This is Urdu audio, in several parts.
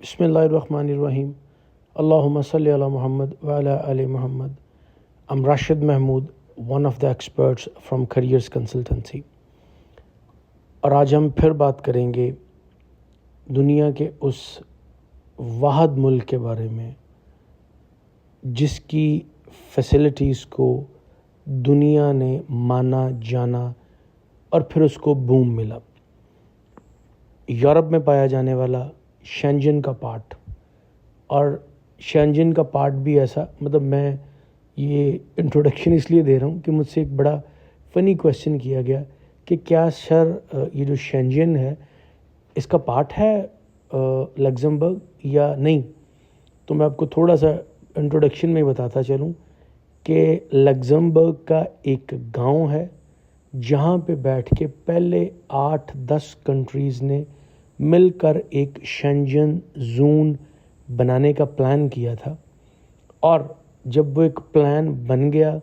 Bismillahirrahmanirrahim. Allahumma salli ala Muhammad wa ala ali Muhammad. I'm Rashid Mahmood, one of the experts from Careers Consultancy. اور آج ہم پھر بات کریں گے دنیا کے اس واحد ملک کے بارے میں جس کی فیسلٹیز کو دنیا نے مانا جانا اور پھر اس کو بوم ملا. یورپ میں پایا جانے والا شینجن کا پارٹ، اور شینجن کا پارٹ بھی ایسا، میں یہ انٹروڈکشن اس لیے دے رہا ہوں کہ مجھ سے ایک بڑا فنی کویسچن کیا گیا کہ کیا سر یہ جو شینجن ہے اس کا پارٹ ہے لگزمبرگ یا نہیں. تو میں آپ کو تھوڑا سا انٹروڈکشن میں بتاتا چلوں کہ لگزمبرگ کا ایک گاؤں ہے جہاں پہ بیٹھ کے پہلے 8-10 کنٹریز نے مل کر ایک شینجن زون بنانے کا پلان کیا تھا، اور جب وہ ایک پلان بن گیا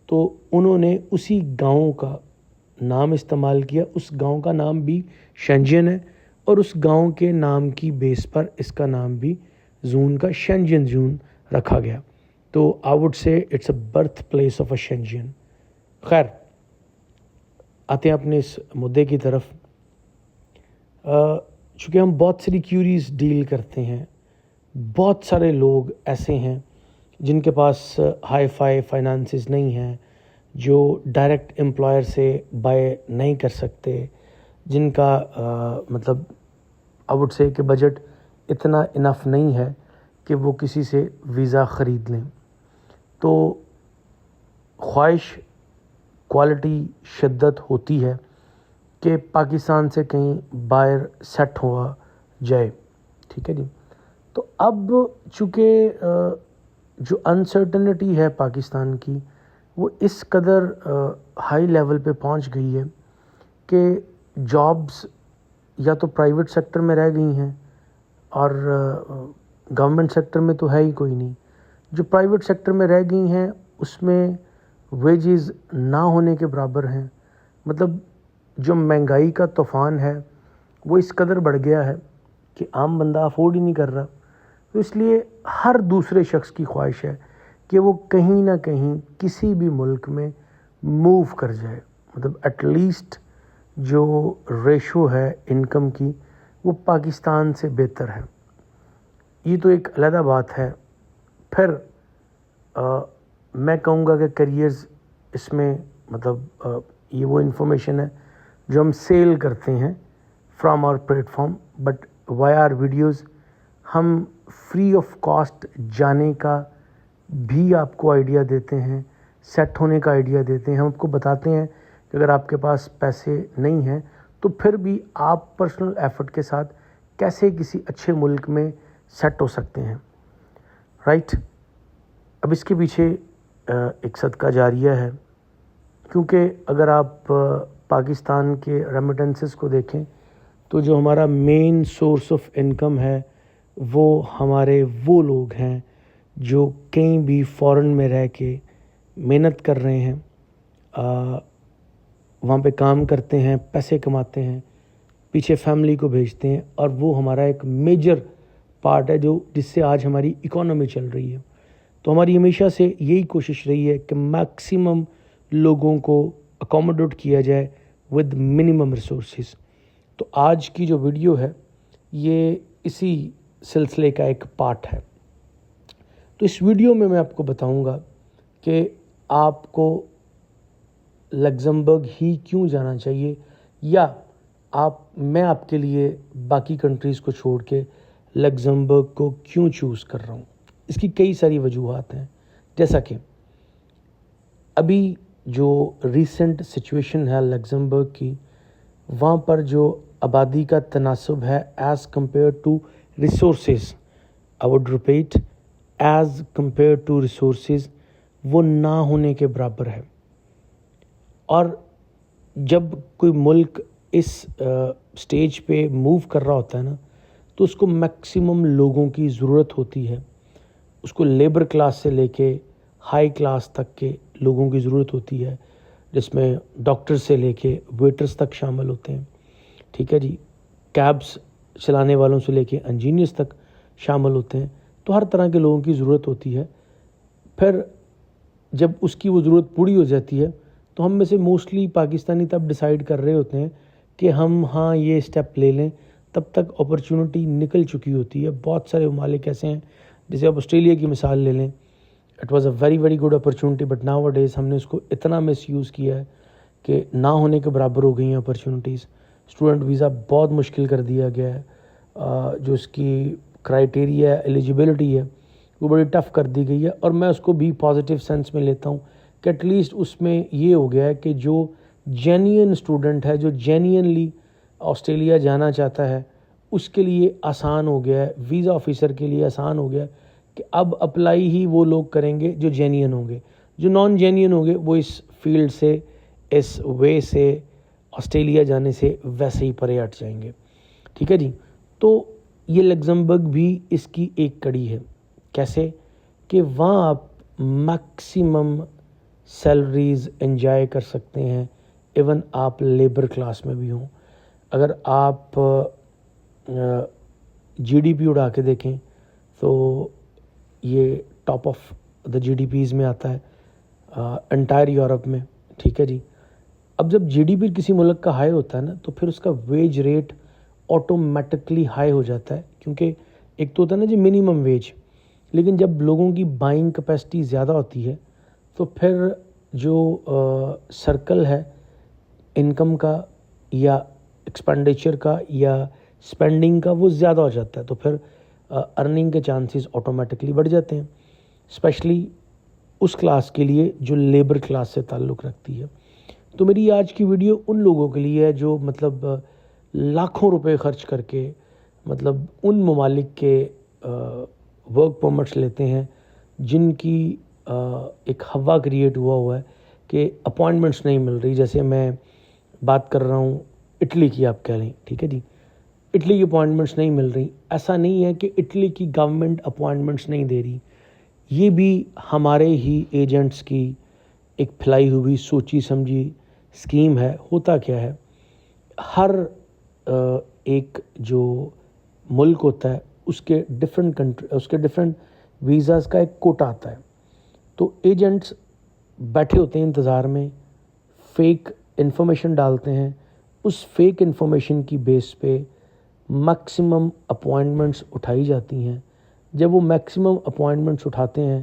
تو انہوں نے اسی گاؤں کا نام استعمال کیا. اس گاؤں کا نام بھی شینجن ہے اور اس گاؤں کے نام کی بیس پر اس کا نام بھی زون کا شینجن زون رکھا گیا. تو I would say it's a birth place of a Schengen. خیر، آتے ہیں اپنے اس مدعے کی طرف. چونکہ ہم بہت ساری کیوریز ڈیل کرتے ہیں، بہت سارے لوگ ایسے ہیں جن کے پاس ہائی فائی فائنانسز نہیں ہیں، جو ڈائریکٹ امپلائر سے بائی نہیں کر سکتے، جن کا آئی وڈ سے کہ بجٹ اتنا انف نہیں ہے کہ وہ کسی سے ویزا خرید لیں. تو خواہش کوالٹی شدت ہوتی ہے کہ پاکستان سے کہیں باہر سیٹ ہوا جائے. ٹھیک ہے جی. تو اب چونکہ جو انسرٹنٹی ہے پاکستان کی وہ اس قدر ہائی لیول پہ پہنچ گئی ہے کہ جابز یا تو پرائیویٹ سیکٹر میں رہ گئی ہیں اور گورنمنٹ سیکٹر میں تو ہے ہی کوئی نہیں. جو پرائیویٹ سیکٹر میں رہ گئی ہیں اس میں ویجز نہ ہونے کے برابر ہیں. جو مہنگائی کا طوفان ہے وہ اس قدر بڑھ گیا ہے کہ عام بندہ افورڈ ہی نہیں کر رہا. تو اس لیے ہر دوسرے شخص کی خواہش ہے کہ وہ کہیں نہ کہیں کسی بھی ملک میں موو کر جائے. ایٹ لیسٹ جو ریشو ہے انکم کی وہ پاکستان سے بہتر ہے. یہ تو ایک علیحدہ بات ہے. پھر میں کہوں گا کہ کیریئرز اس میں یہ وہ انفارمیشن ہے جو ہم سیل کرتے ہیں from our plate form, but why are videos ہم فری آف کاسٹ جانے کا بھی آپ کو آئیڈیا دیتے ہیں، سیٹ ہونے کا آئیڈیا دیتے ہیں. ہم آپ کو بتاتے ہیں کہ اگر آپ کے پاس پیسے نہیں ہیں تو پھر بھی آپ پرسنل ایفرٹ کے ساتھ کیسے کسی اچھے ملک میں سیٹ ہو سکتے ہیں. رائٹ. اب اس کے پیچھے ایک صدقہ جاریہ ہے، کیونکہ اگر آپ پاکستان کے ریمیٹنسز کو دیکھیں تو جو ہمارا مین سورس آف انکم ہے وہ ہمارے وہ لوگ ہیں جو کہیں بھی فورن میں رہ کے محنت کر رہے ہیں، وہاں پہ کام کرتے ہیں، پیسے کماتے ہیں، پیچھے فیملی کو بھیجتے ہیں، اور وہ ہمارا ایک میجر پارٹ ہے جس سے آج ہماری اکانومی چل رہی ہے. تو ہماری ہمیشہ سے یہی کوشش رہی ہے کہ میکسیمم لوگوں کو اکوموڈیٹ کیا جائے ود منیمم ریسورسز. تو آج کی جو ویڈیو ہے یہ اسی سلسلے کا ایک پارٹ ہے. تو اس ویڈیو میں آپ کو بتاؤں گا کہ آپ کو لگزمبرگ ہی کیوں جانا چاہیے، یا میں آپ کے لیے باقی کنٹریز کو چھوڑ کے لگزمبرگ کو کیوں چوز کر رہا ہوں. اس کی کئی ساری وجوہات ہیں. جیسا کہ ابھی جو ریسنٹ سچویشن ہے لگزمبرگ کی، وہاں پر جو آبادی کا تناسب ہے as compare to resources, I would repeat, as compare to resources, وہ نہ ہونے کے برابر ہے. اور جب کوئی ملک اس سٹیج پہ موو کر رہا ہوتا ہے نا تو اس کو میکسیمم لوگوں کی ضرورت ہوتی ہے. اس کو لیبر کلاس سے لے کے ہائی کلاس تک کے لوگوں کی ضرورت ہوتی ہے، جس میں ڈاکٹر سے لے کے ویٹرز تک شامل ہوتے ہیں. ٹھیک ہے جی. کیبس چلانے والوں سے لے کے انجینئرز تک شامل ہوتے ہیں. تو ہر طرح کے لوگوں کی ضرورت ہوتی ہے. پھر جب اس کی وہ ضرورت پوری ہو جاتی ہے تو ہم میں سے موسٹلی پاکستانی تب ڈیسائیڈ کر رہے ہوتے ہیں کہ ہم ہاں یہ اسٹیپ لے لیں. تب تک اپرچونٹی نکل چکی ہوتی ہے. بہت سارے ممالک ایسے ہیں, جیسے آپ آسٹریلیا کی مثال لے لیں. It was a very very good opportunity, but nowadays ہم نے اس کو اتنا مس یوز کیا ہے کہ نہ ہونے کے برابر ہو گئی ہیں اپرچونٹیز. اسٹوڈنٹ ویزا بہت مشکل کر دیا گیا ہے. جو اس کی کرائیٹیریا ایلیجبلٹی ہے وہ بڑی ٹف کر دی گئی ہے. اور میں اس کو بھی پازیٹیو سینس میں لیتا ہوں کہ ایٹ لیسٹ اس میں یہ ہو گیا ہے کہ جو جینین اسٹوڈنٹ ہے, جو جینینلی آسٹریلیا جانا چاہتا ہے, اس کے لیے آسان ہو گیا ہے. ویزا آفیسر کے لیے آسان ہو گیا ہے کہ اب اپلائی ہی وہ لوگ کریں گے جو جینین ہوں گے. جو نان جینین ہوں گے وہ اس فیلڈ سے, اس وے سے, آسٹریلیا جانے سے ویسے ہی پرے ہٹ جائیں گے. ٹھیک ہے جی. تو یہ لگزمبرگ بھی اس کی ایک کڑی ہے. کیسے کہ وہاں آپ میکسیمم سیلریز انجوائے کر سکتے ہیں, ایون آپ لیبر کلاس میں بھی ہوں. اگر آپ جی ڈی پی اڑا کے دیکھیں تو یہ top of the G D Ps میں آتا ہے انٹائر یورپ میں. ٹھیک ہے جی. اب جب جی ڈی پی کسی ملک کا ہائی ہوتا ہے نا, تو پھر اس کا ویج ریٹ آٹومیٹکلی ہائی ہو جاتا ہے, کیونکہ ایک تو ہوتا ہے نا جی منیمم ویج. لیکن جب لوگوں کی بائنگ کیپیسٹی زیادہ ہوتی ہے تو پھر جو سرکل ہے انکم کا یا ایکسپینڈیچر کا یا اسپینڈنگ کا وہ زیادہ ہو جاتا ہے. تو پھر ارننگ کے چانسز آٹومیٹکلی بڑھ جاتے ہیں, اسپیشلی اس کلاس کے لیے جو لیبر کلاس سے تعلق رکھتی ہے. تو میری آج کی ویڈیو ان لوگوں کے لیے ہے جو مطلب لاکھوں روپے خرچ کر کے مطلب ان ممالک کے ورک پرمٹس لیتے ہیں جن کی ایک ہوا کریٹ ہوا ہے کہ اپوائنٹمنٹس نہیں مل رہی. جیسے میں بات کر رہا ہوں اٹلی کی, آپ کہہ لیں. ٹھیک ہے جی. اٹلی کی اپوائنٹمنٹس نہیں مل رہی. ایسا نہیں ہے کہ اٹلی کی گورنمنٹ اپوائنٹمنٹس نہیں دے رہی, یہ بھی ہمارے ہی ایجنٹس کی ایک پھیلائی ہوئی سوچی سمجھی اسکیم ہے. ہوتا کیا ہے, ہر ایک جو ملک ہوتا ہے اس کے ڈفرینٹ ویزاز کا ایک کوٹا آتا ہے. تو ایجنٹس بیٹھے ہوتے ہیں انتظار میں, فیک انفارمیشن ڈالتے ہیں. اس فیک انفارمیشن کی بیس پہ میکسیمم اپوائنٹمنٹس اٹھائی جاتی ہیں. جب وہ میکسیمم اپوائنٹمنٹس اٹھاتے ہیں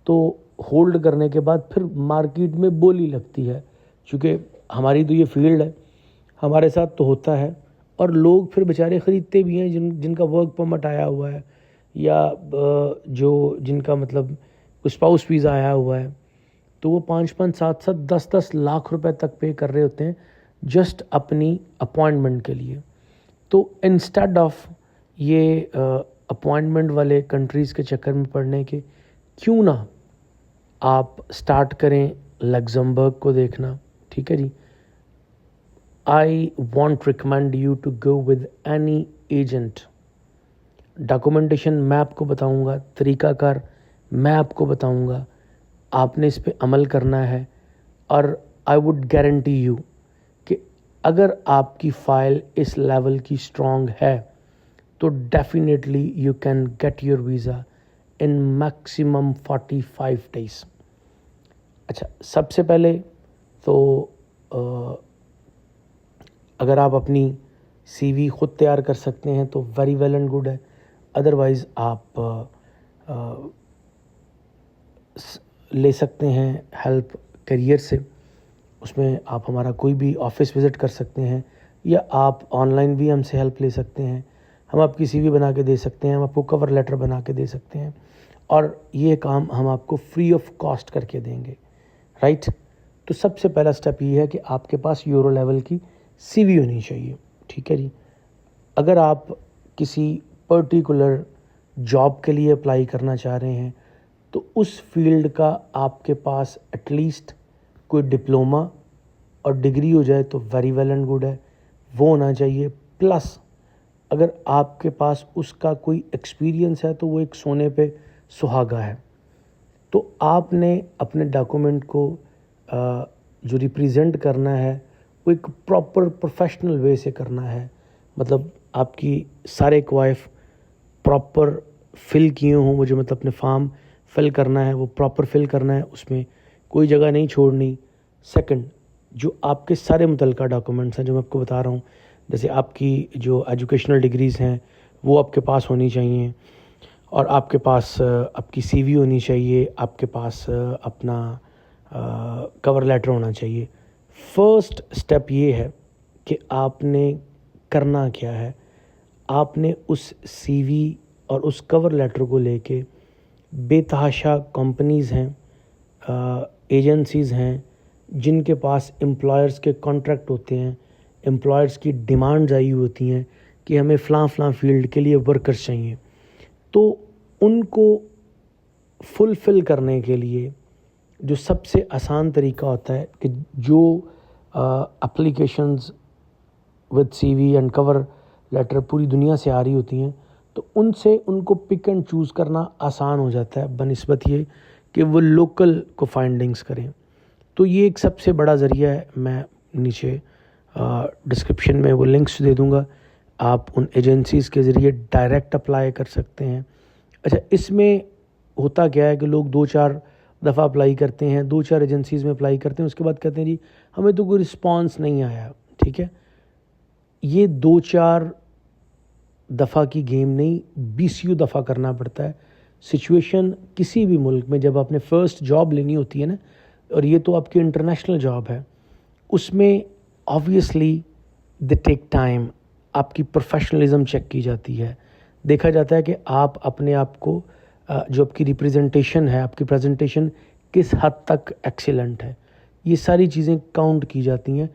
تو ہولڈ کرنے کے بعد پھر مارکیٹ میں بولی لگتی ہے. چونکہ ہماری تو یہ فیلڈ ہے, ہمارے ساتھ تو ہوتا ہے. اور لوگ پھر بیچارے خریدتے بھی ہیں جن کا ورک پرمٹ آیا ہوا ہے یا جن کا مطلب اسپاؤس ویزا آیا ہوا ہے, تو وہ 5 7 10 لاکھ روپے تک پے کر رہے ہوتے ہیں جسٹ اپنی اپوائنٹمنٹ کے لیے. تو انسٹیڈ آف یہ اپوائنٹمنٹ والے کنٹریز کے چکر میں پڑنے کے, کیوں نہ آپ سٹارٹ کریں لگزمبرگ کو دیکھنا. ٹھیک ہے جی. I won't recommend you to go with any agent. Documentation میں آپ کو بتاؤں گا, طریقہ کار میں آپ کو بتاؤں گا, آپ نے اس پہ عمل کرنا ہے. اور I would guarantee you کہ اگر آپ کی فائل اس لیول کی اسٹرانگ ہے تو definitely you can get your visa in maximum 45 days. اچھا, سب سے پہلے تو اگر آپ اپنی سی وی خود تیار کر سکتے ہیں تو ویری ویل اینڈ گڈ ہے. ادروائز آپ لے سکتے ہیں ہیلپ کیریئر سے. اس میں آپ ہمارا کوئی بھی آفس وزٹ کر سکتے ہیں یا آپ آن لائن بھی ہم سے ہیلپ لے سکتے ہیں. ہم آپ کی سی وی بنا کے دے سکتے ہیں, ہم آپ کو کور لیٹر بنا کے دے سکتے ہیں, اور یہ کام ہم آپ کو فری آف کاسٹ کر کے دیں گے. رائٹ. تو سب سے پہلا سٹیپ یہ ہے کہ آپ کے پاس یورو لیول کی سی وی ہونی چاہیے. ٹھیک ہے جی. اگر آپ کسی پرٹیکولر جاب کے لیے اپلائی کرنا چاہ رہے ہیں تو اس فیلڈ کا آپ کے پاس ایٹ لیسٹ کوئی ڈپلوما اور ڈگری ہو جائے تو ویری ویل اینڈ گڈ ہے, وہ ہونا چاہیے. پلس اگر آپ کے پاس اس کا کوئی ایکسپیرینس ہے تو وہ ایک سونے پہ سہاگا ہے. تو آپ نے اپنے ڈاکومنٹ کو جو ریپریزنٹ کرنا ہے وہ ایک پراپر پروفیشنل وے سے کرنا ہے. مطلب آپ کی سارے کوائف پراپر فل کیے ہوں، وہ جو مطلب اپنے فارم فل کرنا ہے وہ پراپر فل کرنا ہے، اس میں کوئی جگہ نہیں چھوڑنی۔ سیکنڈ، جو آپ کے سارے متعلقہ ڈاکومنٹس ہیں جو میں آپ کو بتا رہا ہوں، جیسے آپ کی جو ایجوکیشنل ڈگریز ہیں وہ آپ کے پاس ہونی چاہیے، اور آپ کے پاس آپ کی سی وی ہونی چاہیے، آپ کے پاس اپنا کور لیٹر ہونا چاہیے۔ فرسٹ سٹیپ یہ ہے کہ آپ نے کرنا کیا ہے، آپ نے اس سی وی اور اس کور لیٹر کو لے کے بے تحاشا کمپنیز ہیں، ایجنسیز ہیں جن کے پاس امپلائرز کے کانٹریکٹ ہوتے ہیں، امپلائرز کی ڈیمانڈز آئی ہوتی ہیں کہ ہمیں فلاں فلاں فیلڈ کے لیے ورکرز چاہیے، تو ان کو فلفل کرنے کے لیے جو سب سے آسان طریقہ ہوتا ہے کہ جو applications with C V and cover letter پوری دنیا سے آ رہی ہوتی ہیں، تو ان سے ان کو پک اینڈ چوز کرنا آسان ہو جاتا ہے بنسبت یہ کہ وہ لوکل کو فائنڈنگز کریں۔ تو یہ ایک سب سے بڑا ذریعہ ہے، میں نیچے ڈسکرپشن میں وہ لنکس دے دوں گا، آپ ان ایجنسیز کے ذریعے ڈائریکٹ اپلائی کر سکتے ہیں۔ اچھا، اس میں ہوتا کیا ہے کہ لوگ 2-4 دفعہ اپلائی کرتے ہیں، 2-4 ایجنسیز میں اپلائی کرتے ہیں، اس کے بعد کہتے ہیں جی ہمیں تو کوئی رسپانس نہیں آیا، ٹھیک ہے۔ یہ 2-4 دفعہ کی گیم نہیں، 20 دفعہ کرنا پڑتا ہے۔ سچویشن کسی بھی ملک میں جب آپ نے فرسٹ جاب لینی ہوتی ہے نا، اور یہ تو آپ کی انٹرنیشنل جاب ہے، اس میں آبویسلی دے ٹیک ٹائم، آپ کی پروفیشنلزم چیک کی جاتی ہے، دیکھا جاتا ہے کہ آپ اپنے آپ کو جو آپ کی ریپریزنٹیشن ہے، آپ کی پریزنٹیشن کس حد تک ایکسیلنٹ ہے، یہ ساری چیزیں کاؤنٹ کی جاتی ہیں،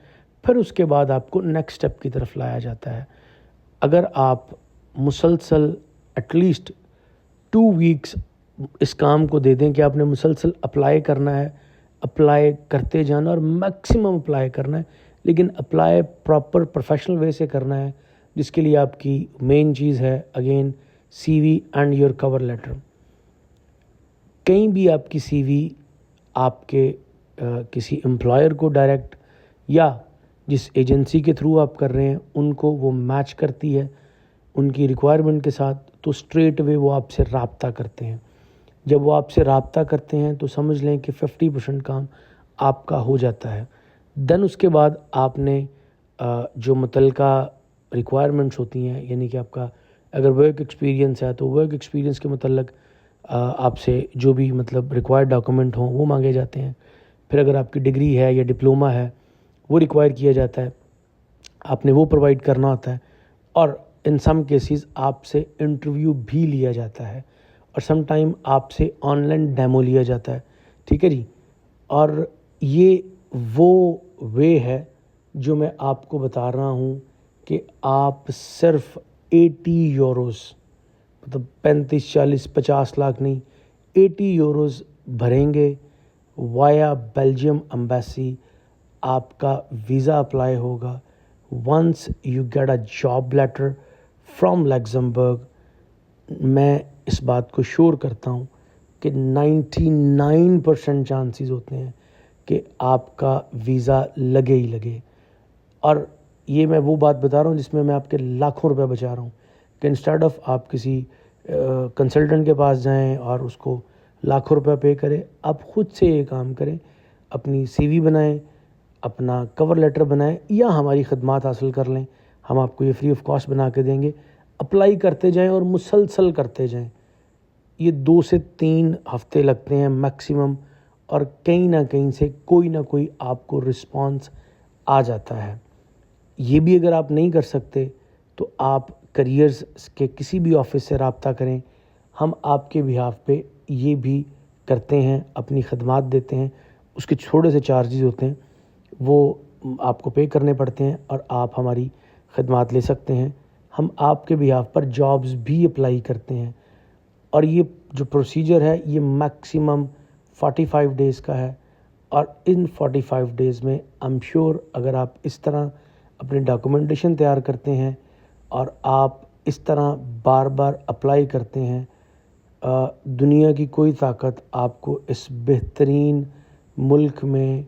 پھر اس کے بعد آپ کو نیکسٹ سٹیپ کی طرف لایا جاتا ہے۔ اگر آپ مسلسل ایٹ لیسٹ 2 ویکس اس کام کو دے دیں کہ آپ نے مسلسل اپلائی کرنا ہے، اپلائی کرتے جانا اور میکسیمم اپلائی کرنا ہے، لیکن اپلائی پراپر پروفیشنل وے سے کرنا ہے، جس کے لیے آپ کی مین چیز ہے again C V and your cover letter. کہیں بھی آپ کی سی وی آپ کے کسی امپلائر کو ڈائریکٹ یا جس ایجنسی کے تھرو آپ کر رہے ہیں ان کو وہ میچ کرتی ہے ان کی ریکوائرمنٹ کے ساتھ، تو اسٹریٹ وے وہ آپ سے رابطہ کرتے ہیں۔ جب وہ آپ سے رابطہ کرتے ہیں تو سمجھ لیں کہ 50% کام آپ کا ہو جاتا ہے۔ دین اس کے بعد آپ نے جو متعلقہ ریکوائرمنٹس ہوتی ہیں، یعنی کہ آپ کا اگر ورک ایکسپیرینس ہے تو ورک ایکسپیرینس کے متعلق آپ سے جو بھی مطلب ریکوائرڈ ڈاکومنٹ ہوں وہ مانگے جاتے ہیں۔ پھر اگر آپ کی ڈگری ہے یا ڈپلومہ ہے وہ ریکوائر کیا جاتا ہے، آپ نے وہ پرووائڈ کرنا ہوتا ہے، اور ان سم کیسز آپ سے انٹرویو بھی لیا جاتا ہے، اور سم ٹائم آپ سے آن لائن ڈیمو لیا جاتا ہے، ٹھیک ہے جی۔ اور یہ وہ وے ہے جو میں آپ کو بتا رہا ہوں کہ آپ صرف 80 یوروز، مطلب 35 40 50 لاکھ نہیں، 80 یوروز بھریں گے وایا بیلجیم امبیسی، آپ کا ویزا اپلائی ہوگا۔ Once you get a job letter from Luxembourg, میں اس بات کو شور کرتا ہوں کہ 99% چانسز ہوتے ہیں کہ آپ کا ویزا لگے ہی لگے۔ اور یہ میں وہ بات بتا رہا ہوں جس میں میں آپ کے لاکھوں روپے بچا رہا ہوں، کہ انسٹیڈ آف آپ کسی کنسلٹنٹ کے پاس جائیں اور اس کو لاکھوں روپے پے کریں، آپ خود سے یہ کام کریں، اپنی سی وی بنائیں، اپنا کور لیٹر بنائیں، یا ہماری خدمات حاصل کر لیں، ہم آپ کو یہ فری آف کاسٹ بنا کے دیں گے۔ اپلائی کرتے جائیں اور مسلسل کرتے جائیں، یہ 2 سے 3 ہفتے لگتے ہیں میکسیمم، اور کہیں نہ کہیں سے کوئی نہ کوئی آپ کو رسپانس آ جاتا ہے۔ یہ بھی اگر آپ نہیں کر سکتے تو آپ کریئرز کے کسی بھی آفس سے رابطہ کریں، ہم آپ کے بہاف پہ یہ بھی کرتے ہیں، اپنی خدمات دیتے ہیں، اس کے تھوڑے سے چارجز ہوتے ہیں وہ آپ کو پے کرنے پڑتے ہیں، اور آپ ہماری خدمات لے سکتے ہیں۔ ہم آپ کے بہاف پر جابز بھی اپلائی کرتے ہیں، اور یہ جو پروسیجر ہے یہ میکسیمم 45 ڈیز کا ہے، اور ان 45 ڈیز میں ایم شیور اگر آپ اس طرح اپنی ڈاکومنٹیشن تیار کرتے ہیں اور آپ اس طرح بار بار اپلائی کرتے ہیں، دنیا کی کوئی طاقت آپ کو اس بہترین ملک میں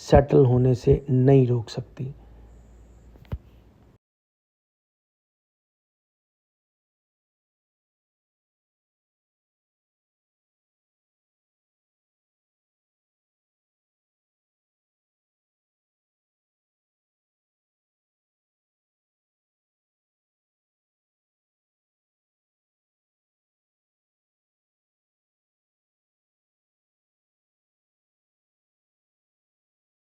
سیٹل ہونے سے نہیں روک سکتی۔